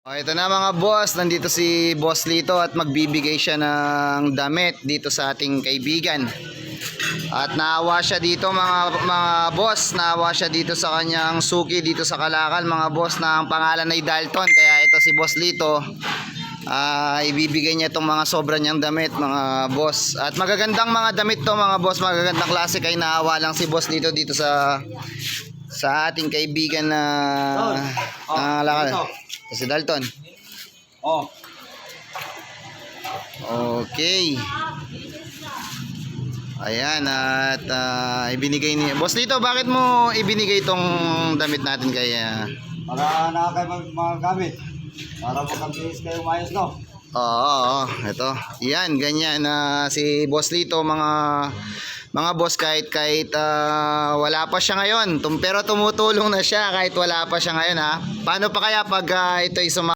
Ito na mga boss, nandito si Boss Lito at magbibigay siya ng damit dito sa ating kaibigan. At naawa siya dito mga boss, naawa siya dito sa kanyang suki dito sa Kalakal mga boss, na ang pangalan ay Dalton. Kaya ito si Boss Lito, ibibigay niya itong mga sobra niyang damit mga boss. At magagandang mga damit to mga boss, magagandang klase, kaya naawa lang si Boss Lito dito sa ating kaibigan na Kalakal. Si Dalton. Oh. Okay. Ayan, at ibinigay ni Boss Lito, bakit mo ibinigay itong damit natin kaya? Para na kayo magagamit. Para makabilis kayo mayos, no? Oo, ito. Yan, ganyan na si Boss Lito mga boss, kahit wala pa siya ngayon, pero tumutulong na siya kahit wala pa siya ngayon ha. Paano pa kaya pag ito ay